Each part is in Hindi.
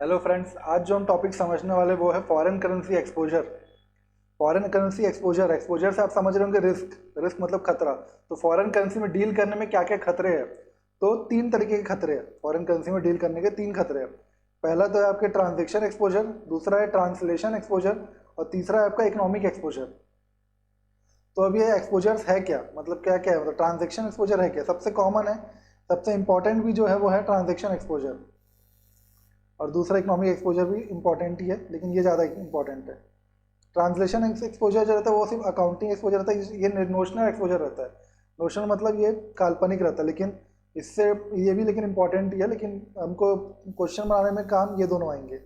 हेलो फ्रेंड्स, आज जो हम टॉपिक समझने वाले वो है foreign currency exposure. Foreign currency exposure exposure से आप समझ रहे होंगे रिस्क। रिस्क मतलब खतरा। तो फॉरेन करेंसी में डील करने में क्या क्या खतरे हैं। तो तीन तरीके के खतरे हैं फॉरेन करेंसी में डील करने के। तीन खतरे हैं। पहला तो है आपके ट्रांजेक्शन एक्सपोजर, दूसरा है ट्रांसलेशन एक्सपोजर और तीसरा है आपका इकोनॉमिक एक्सपोजर। तो अब ये एक्सपोजर्स है क्या, मतलब क्या क्या है, मतलब ट्रांजेक्शन एक्सपोजर है क्या, सबसे कॉमन है, सबसे इंपॉर्टेंट भी जो है वो है ट्रांजेक्शन एक्सपोजर। और दूसरा इकोनॉमिक एक्सपोजर भी इंपॉर्टेंट ही है, लेकिन ये ज़्यादा इंपॉर्टेंट है। ट्रांसलेशन एक्सपोजर जो रहता है वो सिर्फ अकाउंटिंग एक्सपोजर रहता है, ये नोशनल एक्सपोजर रहता है। नोशनल मतलब ये काल्पनिक रहता है, लेकिन इससे ये भी लेकिन इंपॉर्टेंट ही है, लेकिन हमको क्वेश्चन बनाने में काम ये दोनों आएंगे।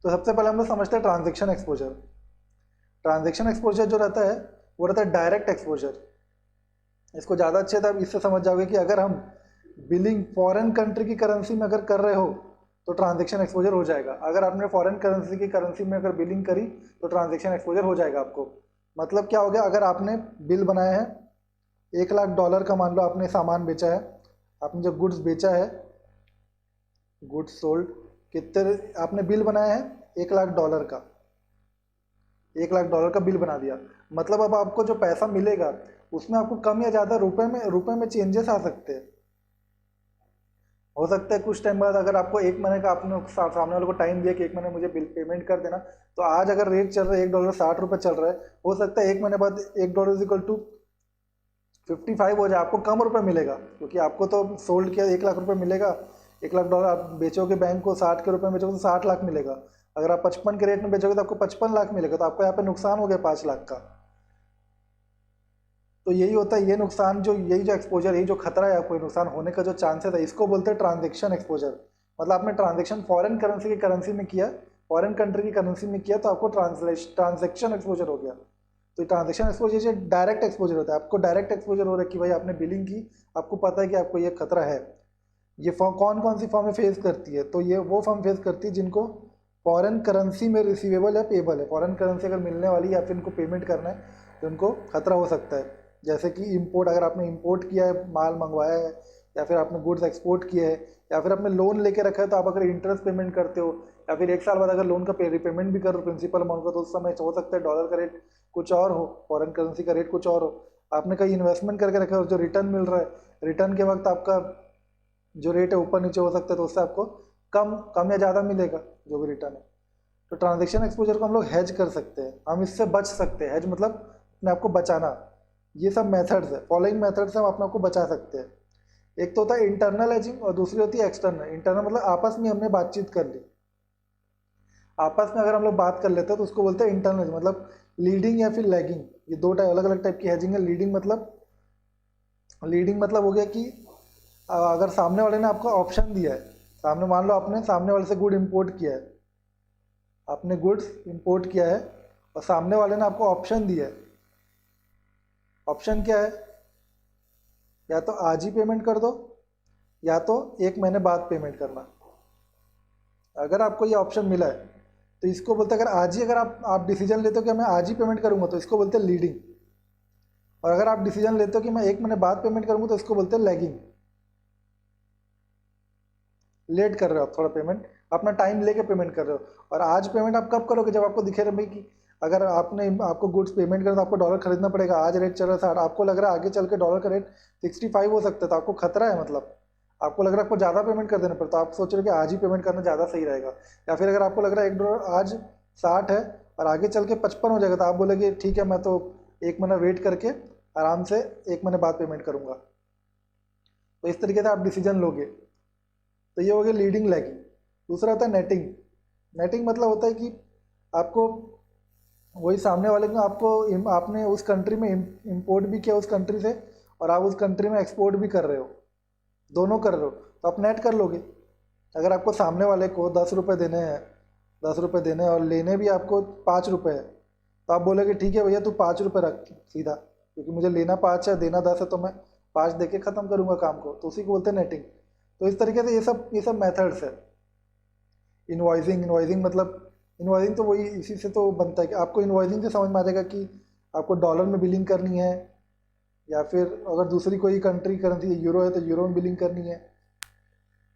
तो सबसे पहले हम लोग समझते हैं ट्रांजेक्शन एक्सपोजर। ट्रांजेक्शन एक्सपोजर जो रहता है वो रहता है डायरेक्ट एक्सपोजर। इसको ज़्यादा अच्छे से आप इससे समझ जाओगे कि अगर हम बिलिंग फॉरेन कंट्री की करेंसी में अगर कर रहे हो तो ट्रांजैक्शन एक्सपोजर हो जाएगा। अगर आपने फॉरेन करेंसी की करेंसी में अगर बिलिंग करी तो ट्रांजैक्शन एक्सपोजर हो जाएगा आपको। मतलब क्या हो गया, अगर आपने बिल बनाया है $1,00,000 का, मान लो आपने सामान बेचा है, आपने जो गुड्स बेचा है, गुड्स सोल्ड, कितने आपने बिल बनाया है $1,00,000 का, $1,00,000 का बिल बना दिया। मतलब अब आपको जो पैसा मिलेगा उसमें आपको कम या ज़्यादा रुपए में चेंजेस आ सकते हैं। हो सकता है कुछ टाइम बाद, अगर आपको एक महीने का आपने सामने वाले को टाइम दिया कि एक महीने मुझे बिल पेमेंट कर देना, तो आज अगर रेट चल रहा है $1.60 चल रहा है, हो सकता है एक महीने बाद $1 = 55 हो जाए, आपको कम रुपए मिलेगा, क्योंकि आपको तो सोल्ड किया $1,00,000 मिलेगा। $1,00,000 आप बेचोगे बैंक को 60 के रुपए में बेचोगे तो 60 लाख मिलेगा। अगर आप 55 के रेट में बेचोगे तो आपको 55 लाख मिलेगा, तो आपको यहाँ पे नुकसान हो गया 5 लाख का। तो यही होता है, ये नुकसान जो, यही जो एक्सपोजर, यही जो खतरा है, आपको नुकसान होने का जो चांसेस है, इसको बोलते हैं ट्रांजेक्शन एक्सपोजर। मतलब आपने ट्रांजेक्शन फॉरेन करेंसी की करेंसी में किया, फॉरेन कंट्री की करेंसी में किया, तो आपको ट्रांजेक्शन एक्सपोजर हो गया। तो ट्रांजेक्शन एक्सपोजर जो डायरेक्ट एक्सपोजर होता है, आपको डायरेक्ट एक्सपोजर हो रहा है कि भाई आपने बिलिंग की, आपको पता है कि आपको ये खतरा है। ये फॉर्म कौन कौन सी फॉर्में फेस करती है, तो ये वो फॉर्म फेस करती है जिनको फॉरेन करेंसी में रिसीवेबल या पेबल है। फॉरेन करेंसी अगर मिलने वाली है या फिर इनको पेमेंट करना है तो उनको खतरा हो सकता है। जैसे कि इंपोर्ट, अगर आपने इंपोर्ट किया है, माल मंगवाया है, या फिर आपने गुड्स एक्सपोर्ट किए हैं, या फिर आपने लोन लेके रखा है, तो आप अगर इंटरेस्ट पेमेंट करते हो, या फिर एक साल बाद अगर लोन का रिपेमेंट भी कर रहे हो प्रिंसिपल अमाउंट का, तो उस समय हो सकता है डॉलर का रेट कुछ और हो, फॉरेन करेंसी का रेट कुछ और हो। आपने कहीं इन्वेस्टमेंट करके रखा है और जो रिटर्न मिल रहा है, रिटर्न के वक्त आपका जो रेट है ऊपर नीचे हो सकता है, तो उससे आपको कम कम या ज़्यादा मिलेगा जो भी रिटर्न है। तो ट्रांजेक्शन एक्सपोजर को हम लोग हेज कर सकते हैं, हम इससे बच सकते हैं। हेज मतलब अपने आप को बचाना। ये सब मेथड्स है, फॉलोइंग मेथड से हम अपने आप को बचा सकते हैं। एक तो होता है इंटरनल हेजिंग और दूसरी होती है एक्सटर्नल। इंटरनल मतलब आपस में हमने बातचीत कर ली, आपस में अगर हम लोग बात कर लेते हैं तो उसको बोलते हैं इंटरनल, मतलब लीडिंग या फिर लैगिंग। ये दो अलग अलग टाइप की हेजिंग है। लीडिंग मतलब हो गया कि अगर सामने वाले ने आपको ऑप्शन दिया है, सामने मान लो आपने सामने वाले से गुड इंपोर्ट किया है, आपने गुड्स इंपोर्ट किया है और सामने वाले ने आपको ऑप्शन दिया है। ऑप्शन क्या है, या तो आज ही पेमेंट कर दो या तो एक महीने बाद पेमेंट करना। अगर आपको ये ऑप्शन मिला है तो इसको बोलते हैं, अगर आज ही, अगर आप डिसीजन लेते हो कि मैं आज ही पेमेंट करूंगा तो इसको बोलते हैं लीडिंग। और अगर आप डिसीजन लेते हो कि मैं एक महीने बाद पेमेंट करूंगा तो इसको बोलते हैं लैगिंग। लेट कर रहे हो आप थोड़ा पेमेंट, अपना टाइम लेके पेमेंट कर रहे हो। और आज पेमेंट आप कब करोगे, जब आपको दिखे रहे भाई कि अगर आपको गुड्स पेमेंट करना तो आपको डॉलर खरीदना पड़ेगा, आज रेट चल रहा है 60, आपको लग रहा है आगे चल के डॉलर का रेट 65 हो सकता है, तो आपको खतरा है, मतलब आपको लग रहा है आपको ज़्यादा पेमेंट कर देना पड़ता, तो आप सोच रहे हो कि आज ही पेमेंट करना ज़्यादा सही रहेगा। या फिर अगर आपको लग रहा है $1 आज 60 है और आगे चल के 55 हो जाएगा, तो आप बोलेगे ठीक है, मैं तो एक महीना वेट करके आराम से एक महीने बाद पेमेंट करूँगा। तो इस तरीके से आप डिसीजन लोगे। तो ये हो गया लीडिंग लैगिंग। दूसरा होता है नेटिंग। नेटिंग मतलब होता है कि आपको वही सामने वाले को, आपने उस कंट्री में इंपोर्ट भी किया उस कंट्री से, और आप उस कंट्री में एक्सपोर्ट भी कर रहे हो, दोनों कर रहे हो, तो आप नेट कर लोगे। अगर आपको सामने वाले को ₹10 देने हैं, ₹10 देने हैं और लेने भी आपको ₹5 है, तो आप बोलोगे ठीक है भैया तू ₹5 रख सीधा, क्योंकि मुझे लेना 5 है, देना 10 है, तो मैं 5 दे के ख़त्म करूँगा काम को। तो उसी को बोलते हैं नेटिंग। तो इस तरीके से ये सब मेथड्स है। इनवॉइसिंग मतलब, इनवॉइसिंग तो वही, इसी से तो बनता है कि आपको इनवॉइसिंग से समझ में आ जाएगा कि आपको डॉलर में बिलिंग करनी है, या फिर अगर दूसरी कोई कंट्री करेंसी यूरो है तो यूरो में बिलिंग करनी है।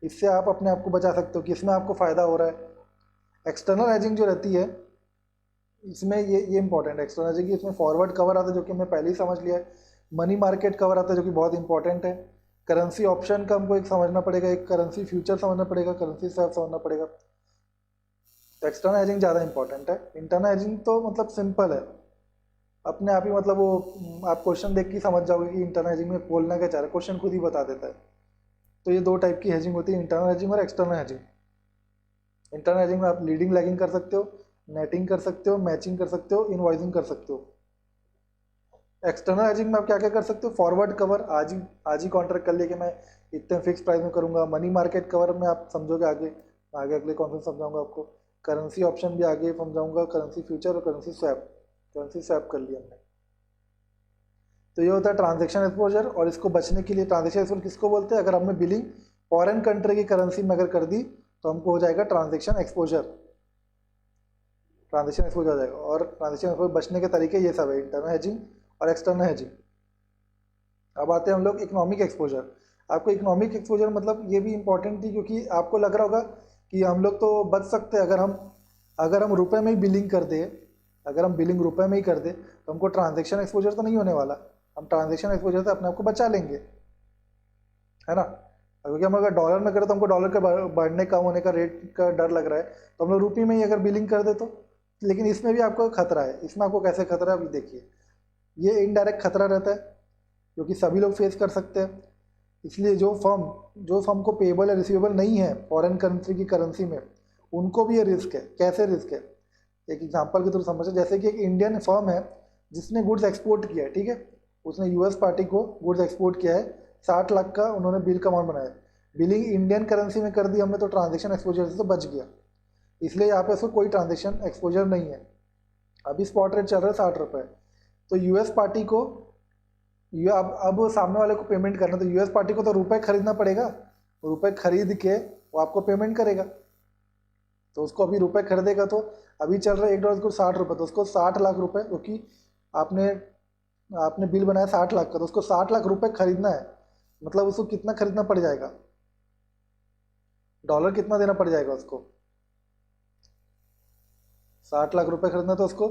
इससे आप अपने आप को बचा सकते हो कि इसमें आपको फ़ायदा हो रहा है। एक्सटर्नल हेजिंग जो रहती है इसमें ये इंपॉर्टेंट है। एक्सटर्नल हेजिंग इसमें फॉरवर्ड कवर आता है जो कि हमने पहले ही समझ लिया है। मनी मार्केट कवर आता है जो कि बहुत इंपॉर्टेंट है। करेंसी ऑप्शन का हमको एक समझना पड़ेगा, एक करेंसी फ्यूचर समझना पड़ेगा, करेंसी स्वैप समझना पड़ेगा। तो एक्सटर्नल हेजिंग ज़्यादा इंपॉर्टेंट है। इंटरनल हेजिंग तो मतलब सिंपल है, अपने आप ही मतलब वो आप क्वेश्चन देख के ही समझ जाओगे कि इंटरनल हेजिंग में बोलना क्या चाह रहा है, क्वेश्चन खुद ही बता देता है। तो ये दो टाइप की हेजिंग होती है, इंटरनल हेजिंग और एक्सटर्नल हेजिंग। इंटरनल हेजिंग में आप लीडिंग लैगिंग कर सकते हो, नेटिंग कर सकते हो, मैचिंग कर सकते हो, इनवॉइसिंग कर सकते हो। एक्सटर्नल हेजिंग में आप क्या क्या कर सकते हो, फॉरवर्ड कवर आज ही कॉन्ट्रैक्ट कर लिया कि मैं इतने फिक्स प्राइस में करूंगा। मनी मार्केट कवर में आप समझोगे आगे आगे अगले कॉन्फ्रेंस समझाऊंगा आपको। करेंसी ऑप्शन भी आगे समझाऊंगा, करेंसी फ्यूचर और करेंसी स्वैप। करेंसी स्वैप कर लिया हमने। तो ये होता है ट्रांजैक्शन एक्सपोजर। और इसको बचने के लिए ट्रांजैक्शन एक्सपोजर किसको बोलते हैं, अगर हमने बिलिंग फॉरेन कंट्री की करेंसी में अगर कर दी तो हमको हो जाएगा ट्रांजैक्शन एक्सपोजर। ट्रांजैक्शन एक्सपोजर हो जाएगा। और ट्रांजैक्शन एक्सपोजर बचने के तरीके ये सब है, इंटरनल हेजिंग और एक्सटर्नल हेजिंग। अब आते हैं हम लोग इकोनॉमिक एक्सपोजर। आपको इकोनॉमिक एक्सपोजर मतलब ये भी इंपॉर्टेंट थी क्योंकि आपको लग रहा होगा कि हम लोग तो बच सकते हैं अगर हम रुपए में ही बिलिंग कर दे, अगर हम बिलिंग रुपए में ही कर दे तो हमको ट्रांजैक्शन एक्सपोजर तो नहीं होने वाला। हम ट्रांजैक्शन एक्सपोजर से अपने आप को बचा लेंगे, है ना। क्योंकि हम अगर डॉलर में करें तो हमको डॉलर के बढ़ने कम होने का रेट का डर लग रहा है, तो हम लोग रुपये में ही अगर बिलिंग कर दे तो। लेकिन इसमें भी आपको खतरा है। इसमें आपको कैसे खतरा है अभी देखिए। ये इनडायरेक्ट खतरा रहता है क्योंकि सभी लोग फेस कर सकते हैं। इसलिए जो फर्म को पेबल या रिसीवेबल नहीं है फॉरेन कंट्री की करेंसी में, उनको भी ये रिस्क है। कैसे रिस्क है, एक एग्जांपल के थ्रू समझे। जैसे कि एक इंडियन फर्म है जिसने गुड्स एक्सपोर्ट किया है, ठीक है, उसने यूएस पार्टी को गुड्स एक्सपोर्ट किया है, 60 लाख का उन्होंने बिल का अमाउंट बनाया। बिलिंग इंडियन करेंसी में कर दी हमने तो ट्रांजेक्शन एक्सपोजर से तो बच गया। इसलिए यहाँ पे उसको कोई ट्रांजेक्शन एक्सपोजर नहीं है। अभी स्पॉट रेट चल रहा है 60 रुपये। तो यूएस पार्टी को अब सामने वाले को पेमेंट करना, तो यूएस पार्टी को तो रुपए खरीदना पड़ेगा। रुपए खरीद के वो आपको पेमेंट करेगा। तो उसको अभी रुपए खरीदेगा तो अभी चल रहा है $1 को 60 रुपये, तो उसको 60 लाख रुपए, क्योंकि आपने आपने बिल बनाया 60 लाख का, तो उसको 60 लाख रुपए खरीदना है। मतलब उसको कितना खरीदना पड़ जाएगा, डॉलर कितना देना पड़ जाएगा उसको। 60 लाख रुपए खरीदना तो उसको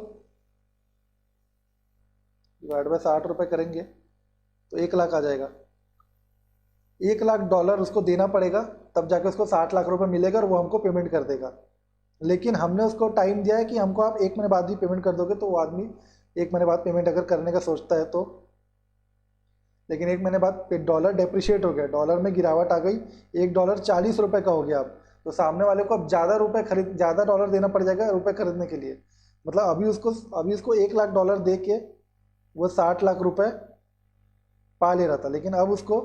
डिवाइड बाय 60 रुपये करेंगे तो 1 लाख आ जाएगा। 1 लाख डॉलर उसको देना पड़ेगा, तब जाके उसको 60 लाख रुपए मिलेगा और वो हमको पेमेंट कर देगा। लेकिन हमने उसको टाइम दिया है कि हमको आप 1 महीने बाद भी पेमेंट कर दोगे, तो वो आदमी 1 महीने बाद पेमेंट अगर करने का सोचता है तो। लेकिन 1 महीने बाद डॉलर डेप्रिशिएट हो गया, डॉलर में गिरावट आ गई, $1 40 रुपये का हो गया। अब तो सामने वाले को अब ज़्यादा डॉलर देना पड़ जाएगा रुपए खरीदने के लिए। मतलब अभी उसको 1 लाख डॉलर दे के वो 60 लाख रुपए पा ले रहा था, लेकिन अब उसको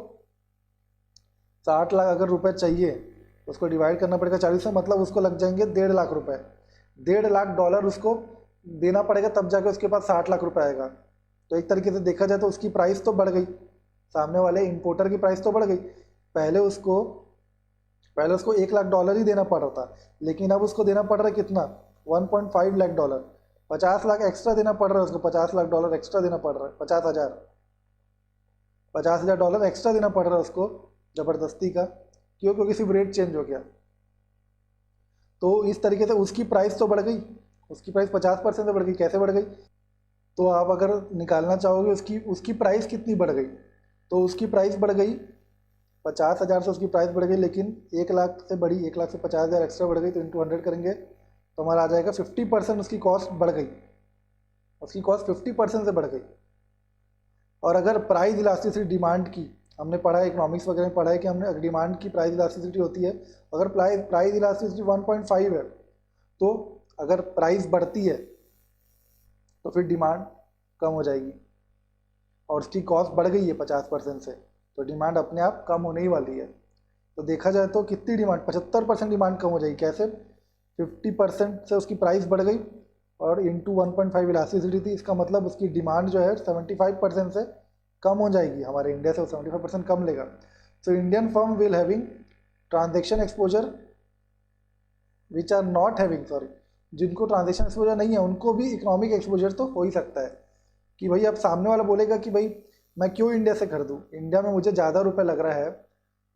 60 लाख अगर रुपए चाहिए तो उसको डिवाइड करना पड़ेगा 40 से, मतलब उसको लग जाएंगे 1.5 लाख रुपए। 1.5 लाख डॉलर उसको देना पड़ेगा तब जाके उसके पास 60 लाख रुपए आएगा। तो एक तरीके से देखा जाए तो उसकी प्राइस तो बढ़ गई, सामने वाले इंपोर्टर की प्राइस तो बढ़ गई। पहले उसको 1 लाख डॉलर ही देना पड़ रहा था, लेकिन अब उसको देना पड़ रहा है कितना, 1.5 लाख डॉलर। 50 लाख एक्स्ट्रा देना पड़ रहा है उसको, 50 लाख डॉलर एक्स्ट्रा देना पड़ रहा है, 50,000 डॉलर एक्स्ट्रा देना पड़ रहा है उसको ज़बरदस्ती का। क्यों, क्योंकि सिर्फ रेट चेंज हो गया। तो इस तरीके से उसकी प्राइस तो बढ़ गई, उसकी प्राइस 50% से बढ़ गई। कैसे बढ़ गई, तो आप अगर निकालना चाहोगे उसकी प्राइस कितनी बढ़ गई, तो उसकी प्राइस बढ़ गई 50,000 से उसकी प्राइस बढ़ गई, लेकिन 1 लाख से बढ़ी, 1 लाख से 50,000 एक्स्ट्रा बढ़ गई, तो इंटू 100 करेंगे तो हमारा आ जाएगा 50% उसकी कॉस्ट बढ़ गई। उसकी कॉस्ट 50% से बढ़ गई। और अगर प्राइस इलास्टिसिटी डिमांड की, हमने पढ़ा है इकोनॉमिक्स वगैरह में पढ़ा है कि हमने डिमांड की प्राइस इलास्टिसिटी होती है। अगर प्राइस इलास्टिसिटी 1.5 है, तो अगर प्राइस बढ़ती है तो फिर डिमांड कम हो जाएगी, और उसकी कॉस्ट बढ़ गई है 50% से, तो डिमांड अपने आप कम होने ही वाली है। तो देखा जाए तो कितनी डिमांड, 75% डिमांड कम हो जाएगी। कैसे, 50% से उसकी प्राइस बढ़ गई और इंटू 1.5 इलास्टिसिटी थी, इसका मतलब उसकी डिमांड जो है 75% से कम हो जाएगी। हमारे इंडिया से 75% कम लेगा। So Indian firm will having transaction exposure which are not having, जिनको ट्रांजेक्शन एक्सपोजर नहीं है उनको भी इकोनॉमिक एक्सपोजर तो हो ही सकता है। कि भाई अब सामने वाला बोलेगा कि भाई मैं क्यों इंडिया से खरीदूँ, इंडिया में मुझे ज़्यादा रुपये लग रहा है,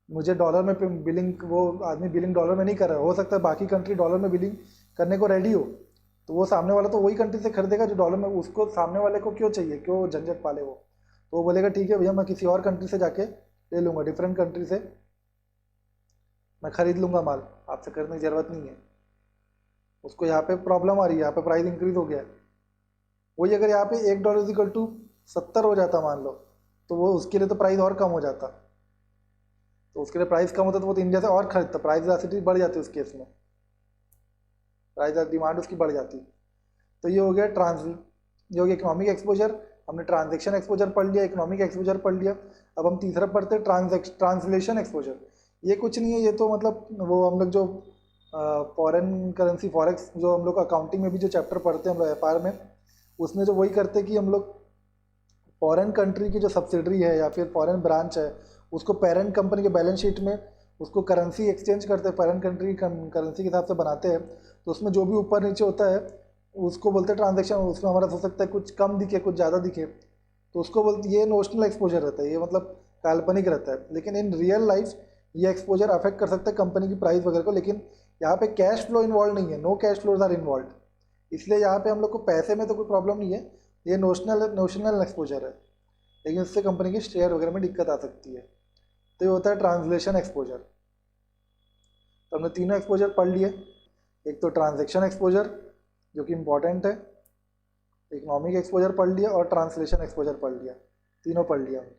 मुझे डॉलर में बिलिंग, वो आदमी बिलिंग डॉलर में नहीं कर रहा है, हो सकता है बाकी कंट्री डॉलर में बिलिंग करने को रेडी हो, तो वो सामने वाला तो वही कंट्री से खरीदेगा जो डॉलर में, उसको सामने वाले को क्यों चाहिए, क्यों झंझट पाले वो, तो वो बोलेगा ठीक है भैया मैं किसी और कंट्री से जाके ले लूँगा, डिफरेंट कंट्री से मैं खरीद लूँगा माल, आपसे खरीदने की ज़रूरत नहीं है। उसको यहाँ पे प्रॉब्लम आ रही है, यहाँ पे प्राइस इंक्रीज हो गया है। वही अगर यहाँ पे $1 = 70 हो जाता मान लो, तो वो उसके लिए तो प्राइस और कम हो जाता, तो उसके लिए प्राइस कम होता तो वो तो इंडिया से और खरीदता, प्राइस इलास्टिसिटी बढ़ जाती उस केस में, प्राइस डिमांड उसकी बढ़ जाती। तो ये हो गया ये हो गया इकोनॉमिक एक्सपोजर। हमने ट्रांजेक्शन एक्सपोजर पढ़ लिया, इकोनॉमिक एक्सपोजर पढ़ लिया। अब हम तीसरा पढ़ते हैं ट्रांसलेशन एक्सपोजर। ये कुछ नहीं है, ये तो मतलब वो हम लोग जो फॉरेन करेंसी फॉरेक्स जो हम लोग अकाउंटिंग में भी जो चैप्टर पढ़ते हैं हम लोग एफआर में, उसमें जो वही करते हैं कि हम लोग फॉरेन कंट्री की जो सब्सिडरी है या फिर फॉरेन ब्रांच है, उसको पेरेंट कंपनी के बैलेंस शीट में उसको करेंसी एक्सचेंज करते हैं, पेरेंट कंट्री की करेंसी के हिसाब से बनाते हैं। तो उसमें जो भी ऊपर नीचे होता है उसको बोलते हैं ट्रांजेक्शन। उसमें हमारा हो सकता है कुछ कम दिखे कुछ ज़्यादा दिखे, तो उसको बोलते, ये नोशनल एक्सपोजर रहता है, ये मतलब काल्पनिक रहता है। लेकिन इन रियल लाइफ ये एक्सपोजर अफेक्ट कर सकता है कंपनी की प्राइस वगैरह को। लेकिन यहाँ पे कैश फ्लो इन्वॉल्व नहीं है, no cash flows are involve, इसलिए यहाँ पे हम लोग को पैसे में तो कोई प्रॉब्लम नहीं है, ये नोशनल एक्सपोजर है। लेकिन इससे कंपनी की शेयर वगैरह में दिक्कत आ सकती है। तो ये होता है ट्रांसलेशन एक्सपोजर। तो हमने तीनों एक्सपोजर पढ़ लिए, एक तो ट्रांजैक्शन एक्सपोजर जो कि इम्पॉर्टेंट है, इकोनॉमिक एक्सपोजर पढ़ लिया और ट्रांसलेशन एक्सपोजर पढ़ लिया, तीनों पढ़ लिया हमने।